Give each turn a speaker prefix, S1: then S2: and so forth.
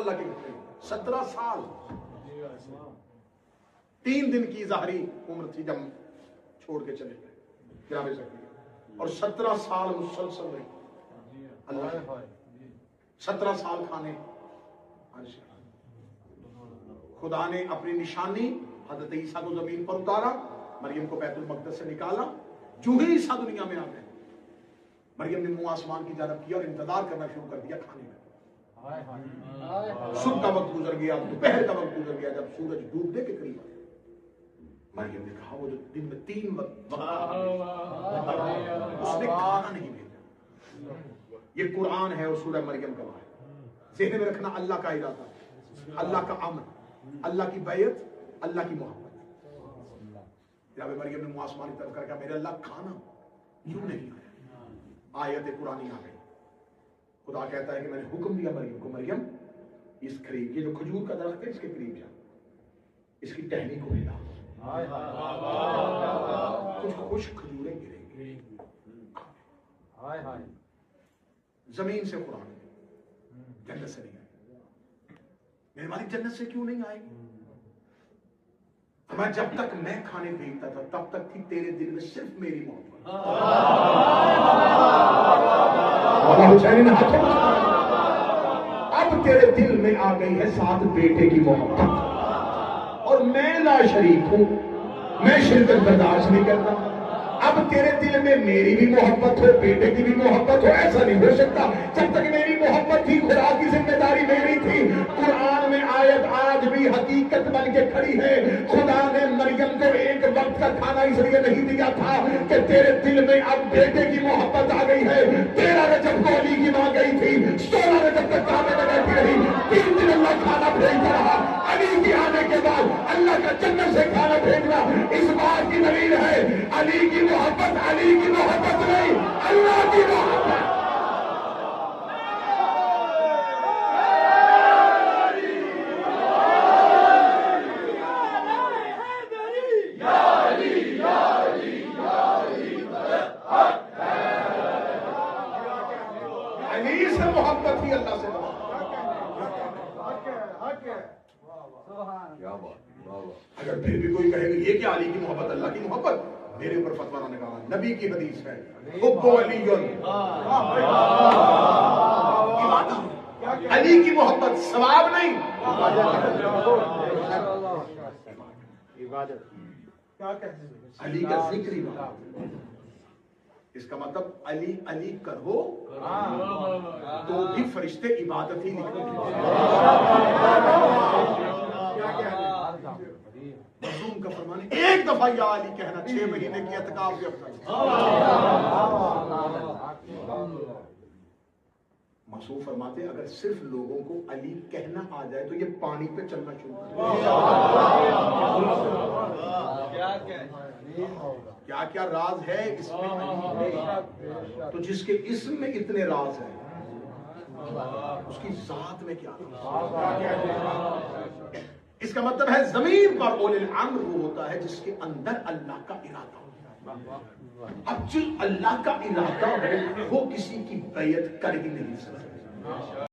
S1: اللہ کے گھر میں 17 سال 3 دن کی ظاہری عمر تھی جب چھوڑ کے چلے گئے جناب زکریا، اور 17 سال مسلسل رہی اللہ 17 سال کھانے خدا نے اپنی نشانی حضرت عیسیٰ کو زمین پر اتارا، مریم کو بیت المقدس سے نکالا، جو ہی عیسیٰ دنیا میں آ گئے مریم نے منہ آسمان کی جانب کیا اور انتظار کرنا شروع کر دیا کھانے کا۔ صبح کا وقت گزر گیا، دوپہر کا وقت گزر گیا، جب سورج ڈوبنے کے قریب آیا مریم نے کہا وہ جو دن میں 3 وقت اس نے کھانا نہیں بھیجا۔ یہ قرآن ہے اور سورہ مریم کا ہے، ذہن میں رکھنا اللہ کا ارادہ، اللہ کا امر، اللہ کی بیعت، اللہ کی محبت۔ جناب مریم نے منہ آسمان کی طرف کر کہا میرے اللہ کھانا کیوں نہیں آیا؟ آیت قرآنی آ گئی، خدا کہتا ہے کہ میں نے حکم دیا مریم کو، مریم اس قریب، یہ جو کھجور کا درخت ہے اس کے قریب جا، اس کی ٹہنی کو ہلا، کچھ خشک کھجوریں گریں گی، زمین سے قرآن جنت سے نہیں آئے۔ میرے مالک جنت سے کیوں نہیں آئے گی؟ میں جب تک میں کھانے بھیجتا تھا تب تک تھی تیرے دل میں صرف میری محبت۔ اب تیرے دل میں آ گئی ہے ساتھ بیٹے کی محبت، اور میں لا شریک ہوں، میں شرکت برداشت نہیں کرتا۔ اب تیرے دل میں میری بھی محبت ہو، بیٹے کی بھی محبت ہو، ایسا نہیں ہو سکتا۔ جب تک میری محبت تھی خدا کی ذمہ داری میری تھی۔ قرآن میں آیت آج بھی حقیقت بن کے کھڑی ہے۔ خدا نے مریم کو ایک وقت کا کھانا اس لیے نہیں دیا تھا کہ تیرے دل میں اب بیٹے کی محبت آ گئی ہے۔ 13 رجب کو علی کی ماں گئی تھی، 16 رجب تک کعبے میں بیٹھی رہی، 3 دن اللہ کھانا بھیجتا رہا۔ علی کے آنے کے بعد اللہ کا جنت سے کھانا بھیجنا اس بات کی دلیل ہے علی کی محبت علی کی محبت نہیں، اللہ کی محبت۔ علی سے محبت ہی اللہ سے اگر پھر بھی کوئی کہے گا یہ کیا علی کی محبت اللہ کی محبت، میرے اوپر فتویٰ نہ نکالا، نبی کی حدیث ہے حب علی علی کی محبت ثواب نہیں علی کا ذکر ہی اس کا مطلب علی علی کرو تو بھی فرشتے عبادت ہی لکھتے معصوم کا فرمانے ایک دفعہ یا علی کہنا 6 مہینے کی اعتکاف کے افضل۔ معصوم فرماتے اگر صرف لوگوں کو علی کہنا آ جائے تو یہ پانی پہ چلنا شروع کیا کیا راز ہے اس میں، تو جس کے اسم میں اتنے راز ہیں اس کی ذات میں کیا راز؟ اس کا مطلب ہے زمین پر اول الامر وہ ہوتا ہے جس کے اندر اللہ کا ارادہ ہوتا ہے۔ اب جو اللہ کا ارادہ ہو وہ کسی کی بیعت کر ہی نہیں سکتا۔